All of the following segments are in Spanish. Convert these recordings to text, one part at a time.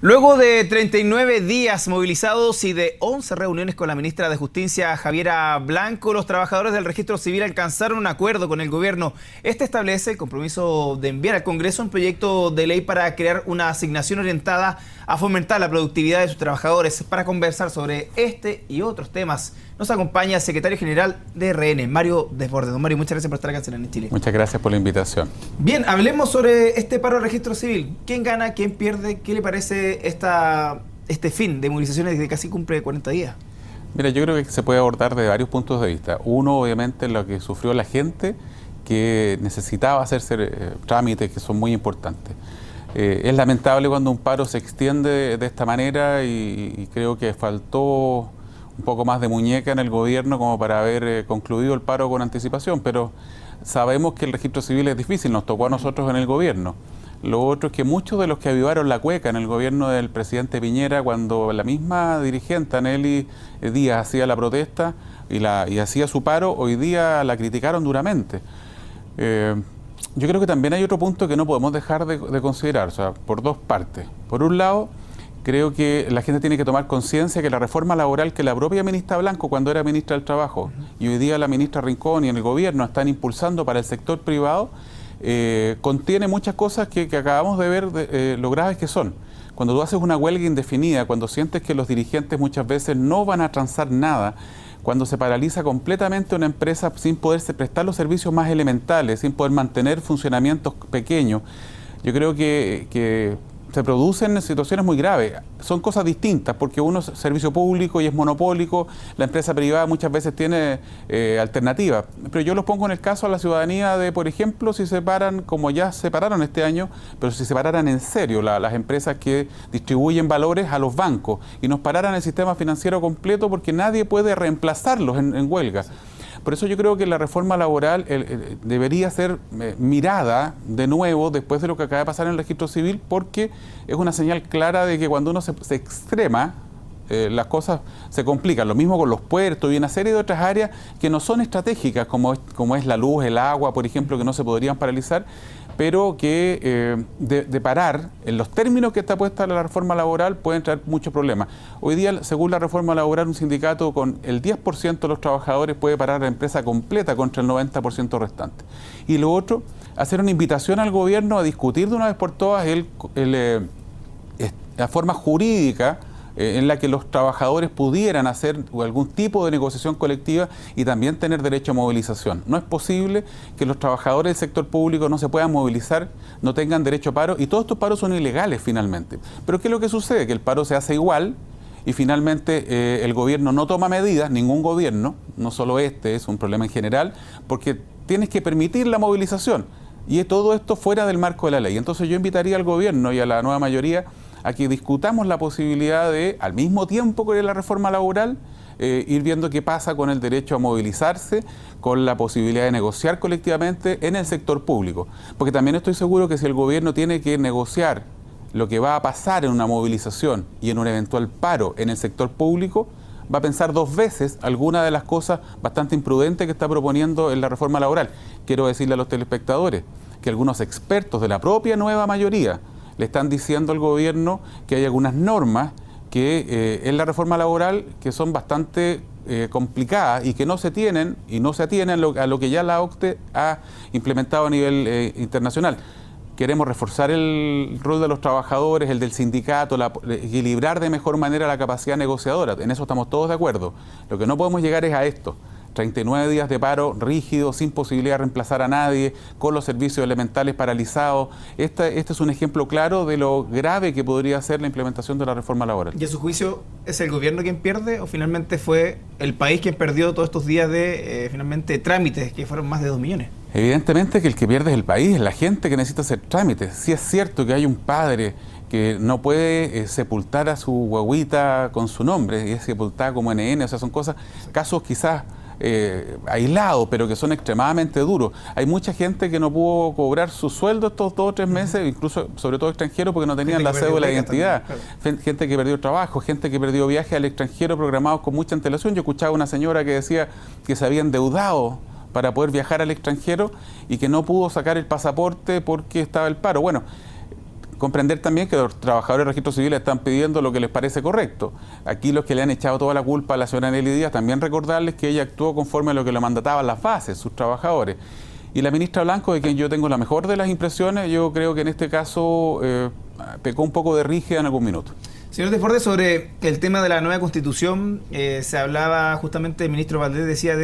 Luego de 39 días movilizados y de 11 reuniones con la ministra de Justicia, Javiera Blanco, los trabajadores del Registro Civil alcanzaron un acuerdo con el gobierno. Este establece el compromiso de enviar al Congreso un proyecto de ley para crear una asignación orientada a fomentar la productividad de sus trabajadores. Para conversar sobre este y otros temas, nos acompaña el secretario general de RN, Mario Desbordes. Don Mario, muchas gracias por estar acá en CNN Chile. Muchas gracias por la invitación. Bien, hablemos sobre este paro del Registro Civil. ¿Quién gana? ¿Quién pierde? ¿Qué le parece este fin de movilizaciones que casi cumple 40 días? Mira, yo creo que se puede abordar de varios puntos de vista. Uno, obviamente, lo que sufrió la gente que necesitaba hacerse trámites que son muy importantes. Es lamentable cuando un paro se extiende de esta manera y creo que faltó un poco más de muñeca en el gobierno como para haber concluido el paro con anticipación, pero sabemos que el registro civil es difícil, nos tocó a nosotros en el gobierno. Lo otro es que muchos de los que avivaron la cueca en el gobierno del presidente Piñera, cuando la misma dirigente Annely Díaz hacía la protesta y hacía su paro, hoy día la criticaron duramente. Yo creo que también hay otro punto que no podemos dejar de considerar, o sea, por dos partes. Por un lado, creo que la gente tiene que tomar conciencia que la reforma laboral que la propia ministra Blanco, cuando era ministra del Trabajo, y hoy día la ministra Rincón y en el gobierno están impulsando para el sector privado, contiene muchas cosas que acabamos de ver lo graves que son. Cuando tú haces una huelga indefinida, cuando sientes que los dirigentes muchas veces no van a transar nada, cuando se paraliza completamente una empresa sin poderse prestar los servicios más elementales, sin poder mantener funcionamientos pequeños, yo creo que se producen situaciones muy graves. Son cosas distintas, porque uno es servicio público y es monopólico, la empresa privada muchas veces tiene alternativas. Pero yo los pongo en el caso a la ciudadanía de, por ejemplo, si se paran, como ya se pararon este año, pero si se pararan en serio las empresas que distribuyen valores a los bancos y nos pararan el sistema financiero completo porque nadie puede reemplazarlos en huelga. Por eso yo creo que la reforma laboral debería ser mirada de nuevo después de lo que acaba de pasar en el registro civil, porque es una señal clara de que cuando uno se extrema, las cosas se complican. Lo mismo con los puertos y una serie de otras áreas que no son estratégicas, como es la luz, el agua, por ejemplo, que no se podrían paralizar, pero que de parar en los términos que está puesta la reforma laboral pueden traer muchos problemas. Hoy día, según la reforma laboral, un sindicato con el 10% de los trabajadores puede parar la empresa completa contra el 90% restante. Y lo otro, hacer una invitación al gobierno a discutir de una vez por todas la forma jurídica en la que los trabajadores pudieran hacer algún tipo de negociación colectiva y también tener derecho a movilización. No es posible que los trabajadores del sector público no se puedan movilizar, no tengan derecho a paro, y todos estos paros son ilegales finalmente. Pero ¿qué es lo que sucede? Que el paro se hace igual y finalmente el gobierno no toma medidas, ningún gobierno, no solo este, es un problema en general, porque tienes que permitir la movilización y todo esto fuera del marco de la ley. Entonces yo invitaría al gobierno y a la nueva mayoría a que discutamos la posibilidad de, al mismo tiempo que la reforma laboral, ir viendo qué pasa con el derecho a movilizarse, con la posibilidad de negociar colectivamente en el sector público. Porque también estoy seguro que si el gobierno tiene que negociar lo que va a pasar en una movilización y en un eventual paro en el sector público, va a pensar dos veces alguna de las cosas bastante imprudentes que está proponiendo en la reforma laboral. Quiero decirle a los telespectadores que algunos expertos de la propia nueva mayoría le están diciendo al gobierno que hay algunas normas que en la reforma laboral que son bastante complicadas y que no se tienen y no se atienen a lo que ya la OCDE ha implementado a nivel internacional. Queremos reforzar el rol de los trabajadores, el del sindicato, equilibrar de mejor manera la capacidad negociadora. En eso estamos todos de acuerdo. Lo que no podemos llegar es a esto. 39 días de paro rígido, sin posibilidad de reemplazar a nadie, con los servicios elementales paralizados. Este es un ejemplo claro de lo grave que podría ser la implementación de la reforma laboral. ¿Y a su juicio es el gobierno quien pierde o finalmente fue el país quien perdió todos estos días de finalmente trámites, que fueron más de 2 millones? Evidentemente que el que pierde es el país, es la gente que necesita hacer trámites. Sí es cierto que hay un padre que no puede sepultar a su guagüita con su nombre y es sepultada como NN, o sea, son casos quizás aislados, pero que son extremadamente duros. Hay mucha gente que no pudo cobrar su sueldo estos 2 o 3 meses, incluso sobre todo extranjeros, porque no tenían la cédula de identidad. También, claro. Gente que perdió trabajo, gente que perdió viajes al extranjero programados con mucha antelación. Yo escuchaba una señora que decía que se había endeudado para poder viajar al extranjero y que no pudo sacar el pasaporte porque estaba el paro. Bueno, comprender también que los trabajadores del registro civil están pidiendo lo que les parece correcto. Aquí los que le han echado toda la culpa a la señora Nelly Díaz, también recordarles que ella actuó conforme a lo que le mandataban las bases, sus trabajadores. Y la ministra Blanco, de quien yo tengo la mejor de las impresiones, yo creo que en este caso pecó un poco de rígida en algún minuto. Señor Desbordes, sobre el tema de la nueva Constitución, se hablaba justamente, el ministro Valdés decía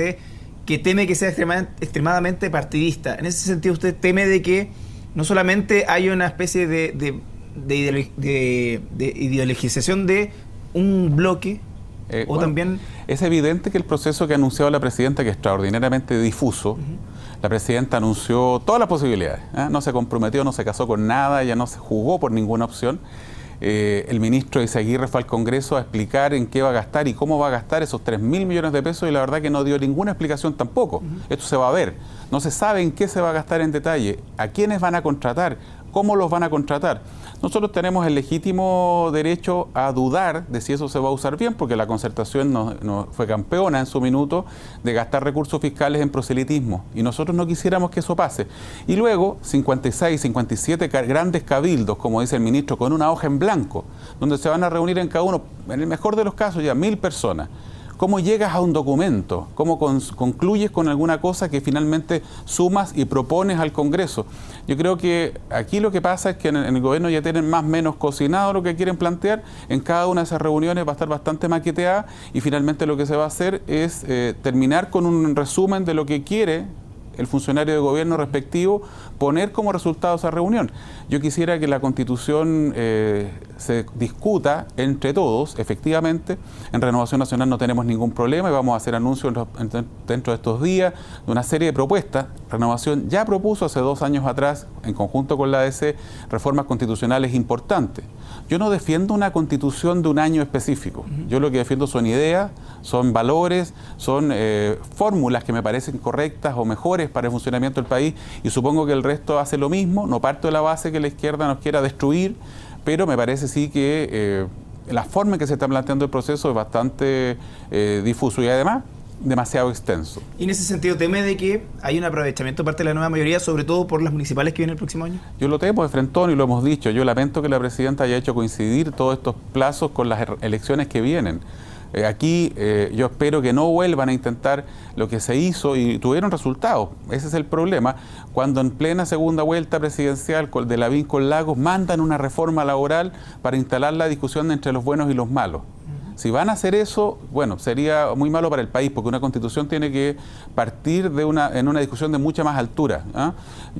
que teme que sea extremadamente partidista. En ese sentido, ¿usted teme de que no solamente haya una especie de ideologización de un bloque, o bueno, también... Es evidente que el proceso que ha anunciado la presidenta, que es extraordinariamente difuso, la presidenta anunció todas las posibilidades, no se comprometió, no se casó con nada, ya no se jugó por ninguna opción. El ministro Izaguirre fue al Congreso a explicar en qué va a gastar y cómo va a gastar esos 3.000 millones de pesos y la verdad que no dio ninguna explicación tampoco. Esto se va a ver. No se sabe en qué se va a gastar en detalle, a quiénes van a contratar, cómo los van a contratar. Nosotros tenemos el legítimo derecho a dudar de si eso se va a usar bien, porque la Concertación no fue campeona en su minuto de gastar recursos fiscales en proselitismo, y nosotros no quisiéramos que eso pase. Y luego, 56, 57 grandes cabildos, como dice el ministro, con una hoja en blanco, donde se van a reunir en cada uno, en el mejor de los casos, ya 1.000 personas. ¿Cómo llegas a un documento? ¿Cómo concluyes con alguna cosa que finalmente sumas y propones al Congreso? Yo creo que aquí lo que pasa es que en el gobierno ya tienen más o menos cocinado lo que quieren plantear. En cada una de esas reuniones va a estar bastante maqueteada y finalmente lo que se va a hacer es terminar con un resumen de lo que quiere el funcionario de gobierno respectivo poner como resultado esa reunión. Yo quisiera que la Constitución se discuta entre todos, efectivamente. En Renovación Nacional no tenemos ningún problema y vamos a hacer anuncios dentro de estos días de una serie de propuestas. Renovación ya propuso hace 2 años atrás, en conjunto con la ADC, reformas constitucionales importantes. Yo no defiendo una constitución de un año específico. Yo lo que defiendo son ideas, son valores, son fórmulas que me parecen correctas o mejores para el funcionamiento del país, y supongo que el resto hace lo mismo. No parto de la base que la izquierda nos quiera destruir, pero me parece sí que la forma en que se está planteando el proceso es bastante difuso y además demasiado extenso. ¿Y en ese sentido teme de que hay un aprovechamiento por parte de la nueva mayoría, sobre todo por las municipales que vienen el próximo año? Yo lo temo de frentón y lo hemos dicho. Yo lamento que la presidenta haya hecho coincidir todos estos plazos con las elecciones que vienen. Aquí yo espero que no vuelvan a intentar lo que se hizo y tuvieron resultados. Ese es el problema. Cuando en plena segunda vuelta presidencial de Lavín con Lagos mandan una reforma laboral para instalar la discusión entre los buenos y los malos. Si van a hacer eso, bueno, sería muy malo para el país, porque una constitución tiene que partir en una discusión de mucha más altura.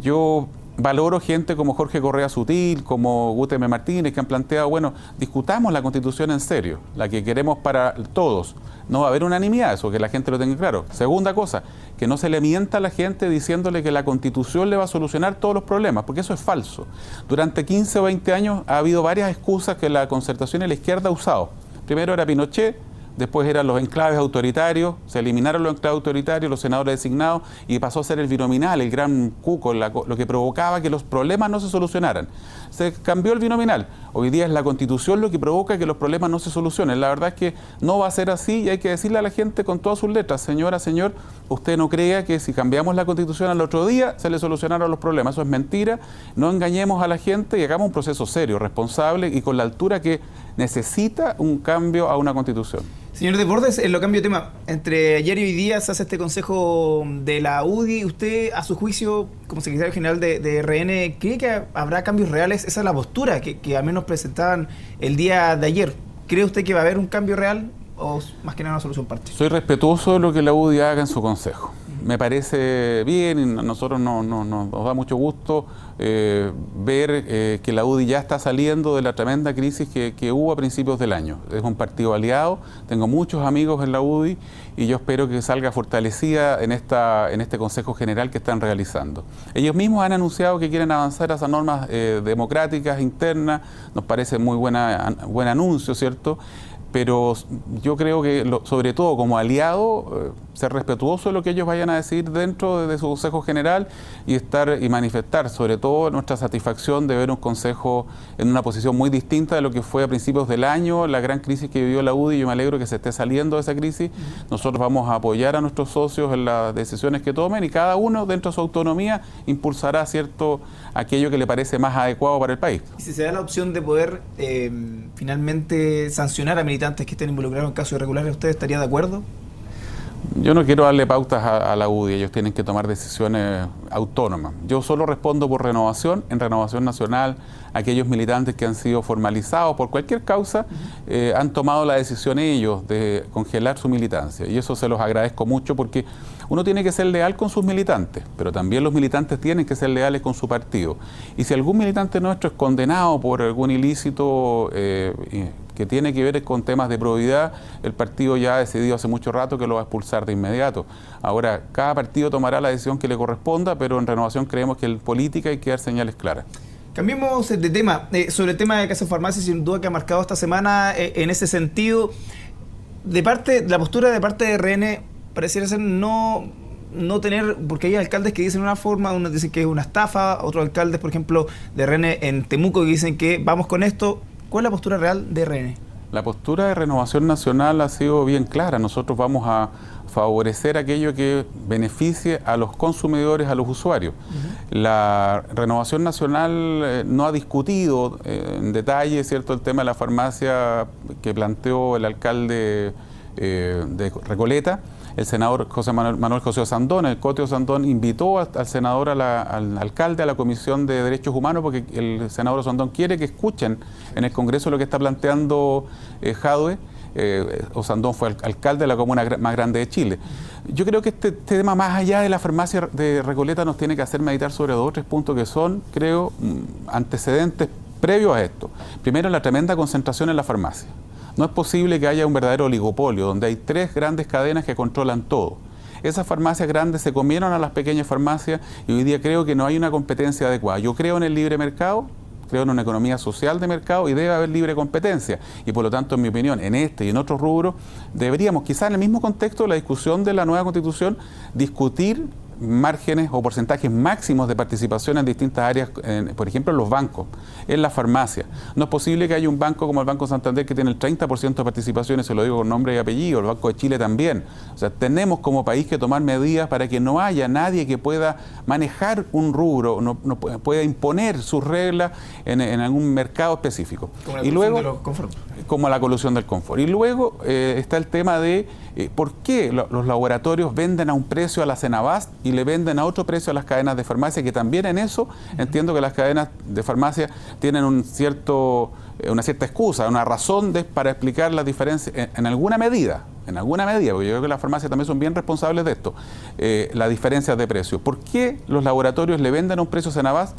Yo valoro gente como Jorge Correa Sutil, como Guteme Martínez, que han planteado, bueno, discutamos la Constitución en serio, la que queremos para todos. No va a haber unanimidad, eso que la gente lo tenga claro. Segunda cosa, que no se le mienta a la gente diciéndole que la Constitución le va a solucionar todos los problemas, porque eso es falso. Durante 15 o 20 años ha habido varias excusas que la Concertación y la izquierda ha usado. Primero era Pinochet, después eran los enclaves autoritarios, se eliminaron los enclaves autoritarios, los senadores designados, y pasó a ser el binominal, el gran cuco, lo que provocaba que los problemas no se solucionaran. Se cambió el binominal. Hoy día es la Constitución lo que provoca que los problemas no se solucionen. La verdad es que no va a ser así y hay que decirle a la gente con todas sus letras: señora, señor, usted no crea que si cambiamos la Constitución al otro día se le solucionaron los problemas. Eso es mentira. No engañemos a la gente y hagamos un proceso serio, responsable y con la altura que necesita un cambio a una Constitución. Señor Desbordes, lo cambio de tema. Entre ayer y hoy día se hace este consejo de la UDI. ¿Usted, a su juicio, como secretario general de RN, cree que habrá cambios reales? Esa es la postura que al menos presentaban el día de ayer. ¿Cree usted que va a haber un cambio real o más que nada una solución parche? Soy respetuoso de lo que la UDI haga en su consejo. Me parece bien y a nosotros nos da mucho gusto ver que la UDI ya está saliendo de la tremenda crisis que hubo a principios del año. Es un partido aliado, tengo muchos amigos en la UDI y yo espero que salga fortalecida en este Consejo General que están realizando. Ellos mismos han anunciado que quieren avanzar a esas normas democráticas internas, nos parece muy buen anuncio, ¿cierto? pero yo creo que, sobre todo como aliado, ser respetuoso de lo que ellos vayan a decir dentro de su Consejo General y manifestar sobre todo nuestra satisfacción de ver un Consejo en una posición muy distinta de lo que fue a principios del año, la gran crisis que vivió la UDI. Yo me alegro que se esté saliendo de esa crisis. Nosotros vamos a apoyar a nuestros socios en las decisiones que tomen y cada uno dentro de su autonomía impulsará aquello que le parece más adecuado para el país. Y si se da la opción de poder finalmente sancionar a militantes que estén involucrados en casos irregulares, ¿usted estaría de acuerdo? Yo no quiero darle pautas a la UDI, ellos tienen que tomar decisiones autónomas. Yo solo respondo por Renovación. En Renovación Nacional, aquellos militantes que han sido formalizados por cualquier causa han tomado la decisión ellos de congelar su militancia. Y eso se los agradezco mucho porque uno tiene que ser leal con sus militantes, pero también los militantes tienen que ser leales con su partido. Y si algún militante nuestro es condenado por algún ilícito que tiene que ver con temas de probidad, el partido ya ha decidido hace mucho rato que lo va a expulsar de inmediato. Ahora, cada partido tomará la decisión que le corresponda, pero en Renovación creemos que en política hay que dar señales claras. Cambiemos de tema. Sobre el tema de Casa Farmacia, sin duda que ha marcado esta semana en ese sentido. La postura de parte de RN pareciera ser no tener, porque hay alcaldes que dicen una forma, unos dicen que es una estafa, otros alcaldes, por ejemplo, de RN en Temuco, que dicen que vamos con esto. ¿Cuál es la postura real de RN? La postura de Renovación Nacional ha sido bien clara. Nosotros vamos a favorecer aquello que beneficie a los consumidores, a los usuarios. La Renovación Nacional no ha discutido en detalle, ¿cierto?, el tema de la farmacia que planteó el alcalde de Recoleta. El senador Manuel José Osandón, el Cote Osandón, invitó al senador, al alcalde, a la Comisión de Derechos Humanos, porque el senador Osandón quiere que escuchen en el Congreso lo que está planteando Jadwe. Osandón fue alcalde de la comuna más grande de Chile. Yo creo que este tema, más allá de la farmacia de Recoleta, nos tiene que hacer meditar sobre dos o tres puntos que son, creo, antecedentes previos a esto. Primero, la tremenda concentración en la farmacia. No es posible que haya un verdadero oligopolio, donde hay tres grandes cadenas que controlan todo. Esas farmacias grandes se comieron a las pequeñas farmacias y hoy día creo que no hay una competencia adecuada. Yo creo en el libre mercado, creo en una economía social de mercado y debe haber libre competencia. Y por lo tanto, en mi opinión, en este y en otros rubros, deberíamos, quizás en el mismo contexto de la discusión de la nueva Constitución, discutir márgenes o porcentajes máximos de participación en distintas áreas, por ejemplo, en los bancos, en la farmacia. No es posible que haya un banco como el Banco Santander que tiene el 30% de participación, y se lo digo con nombre y apellido, el Banco de Chile también. O sea, tenemos como país que tomar medidas para que no haya nadie que pueda manejar un rubro, no pueda imponer sus reglas en algún mercado específico. Y luego, como la colusión del confort. Y luego está el tema de por qué los laboratorios venden a un precio a la Cenabast y le venden a otro precio a las cadenas de farmacia, que también en eso entiendo que las cadenas de farmacia tienen una cierta excusa, una razón para explicar las diferencias en alguna medida, porque yo creo que las farmacias también son bien responsables de esto, las diferencias de precios. ¿Por qué los laboratorios le venden a un precio Cenabast?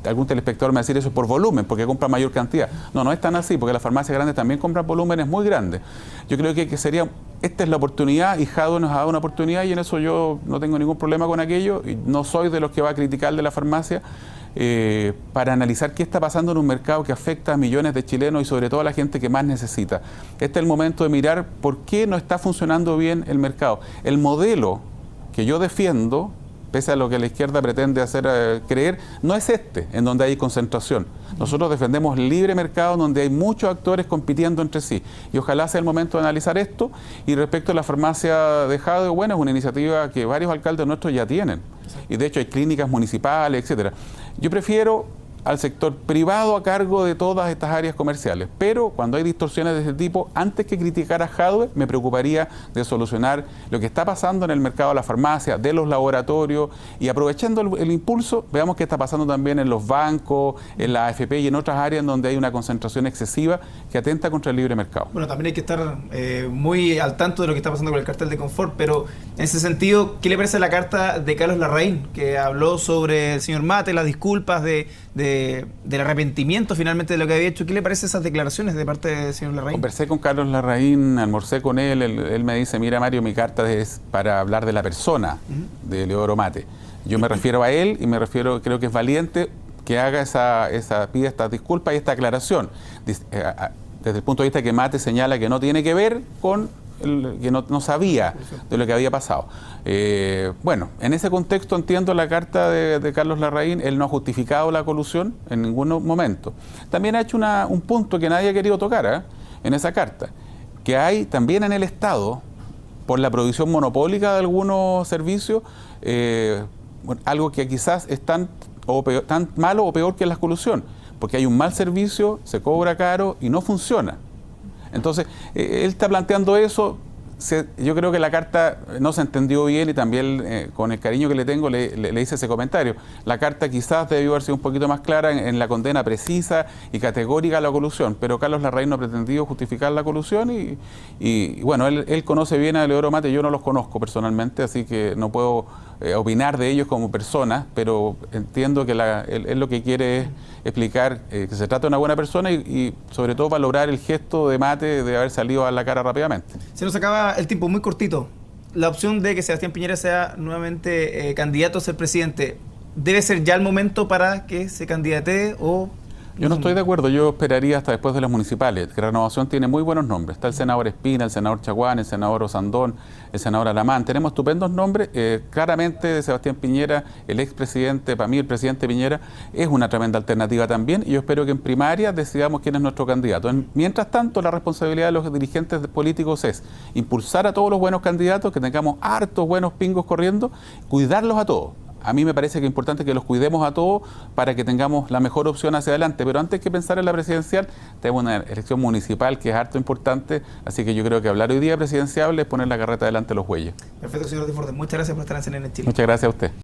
Algún telespectador me va a decir eso por volumen, porque compra mayor cantidad. No es tan así, porque las farmacias grandes también compran volúmenes muy grandes. Yo creo que esta es la oportunidad, y Jadwe nos ha dado una oportunidad, y en eso yo no tengo ningún problema con aquello, y no soy de los que va a criticar de la farmacia, para analizar qué está pasando en un mercado que afecta a millones de chilenos y sobre todo a la gente que más necesita. Este es el momento de mirar por qué no está funcionando bien el mercado. El modelo que yo defiendo, pese a lo que la izquierda pretende hacer creer, no es en donde hay concentración. Nosotros defendemos el libre mercado, donde hay muchos actores compitiendo entre sí. Y ojalá sea el momento de analizar esto. Y respecto a la farmacia de Jadwe, bueno, es una iniciativa que varios alcaldes nuestros ya tienen. Y de hecho hay clínicas municipales, etcétera. Yo prefiero al sector privado a cargo de todas estas áreas comerciales. Pero cuando hay distorsiones de este tipo, antes que criticar a Jadwe, me preocuparía de solucionar lo que está pasando en el mercado de la farmacia, de los laboratorios, y aprovechando el impulso, veamos qué está pasando también en los bancos, en la AFP y en otras áreas en donde hay una concentración excesiva que atenta contra el libre mercado. Bueno, también hay que estar muy al tanto de lo que está pasando con el cartel de confort, pero en ese sentido, ¿qué le parece la carta de Carlos Larraín, que habló sobre el señor Mate, las disculpas del arrepentimiento finalmente de lo que había hecho? ¿Qué le parece esas declaraciones de parte del señor Larraín? Conversé con Carlos Larraín, almorcé con él me dice, mira Mario, mi carta es para hablar de la persona de Leodoro Mate. Yo me refiero a él y creo que es valiente que haga pida esta disculpa y esta aclaración. desde el punto de vista que Mate señala que no tiene que ver con que no sabía de lo que había pasado. Bueno, en ese contexto entiendo la carta de Carlos Larraín. Él no ha justificado la colusión en ningún momento. También ha hecho un punto que nadie ha querido tocar en esa carta, que hay también en el Estado, por la provisión monopólica de algunos servicios, algo que quizás es tan malo o peor que la colusión, porque hay un mal servicio, se cobra caro y no funciona. Entonces, él está planteando eso. Yo creo que la carta no se entendió bien y también con el cariño que le tengo le hice ese comentario. La carta quizás debió haber sido un poquito más clara en la condena precisa y categórica a la colusión, pero Carlos Larraín no ha pretendido justificar la colusión y bueno, él conoce bien a Eleodoro Mate, yo no los conozco personalmente, así que no puedo opinar de ellos como personas, pero entiendo que él lo que quiere es explicar que se trata de una buena persona y sobre todo valorar el gesto de Mate de haber salido a la cara rápidamente. Se nos acaba el tiempo, muy cortito. La opción de que Sebastián Piñera sea nuevamente candidato a ser presidente, ¿debe ser ya el momento para que se candidatee o...? Yo no estoy de acuerdo, yo esperaría hasta después de las municipales, que Renovación tiene muy buenos nombres. Está el senador Espina, el senador Chaguán, el senador Osandón, el senador Alamán. Tenemos estupendos nombres. Claramente de Sebastián Piñera, el expresidente, para mí el presidente Piñera, es una tremenda alternativa también. Y yo espero que en primaria decidamos quién es nuestro candidato. Mientras tanto, la responsabilidad de los dirigentes políticos es impulsar a todos los buenos candidatos, que tengamos hartos buenos pingos corriendo, cuidarlos a todos. A mí me parece que es importante que los cuidemos a todos para que tengamos la mejor opción hacia adelante. Pero antes que pensar en la presidencial, tenemos una elección municipal que es harto importante. Así que yo creo que hablar hoy día presidencial es poner la carreta delante de los bueyes. Perfecto, señor Desbordes. Muchas gracias por estar en CNN Chile. Muchas gracias a usted.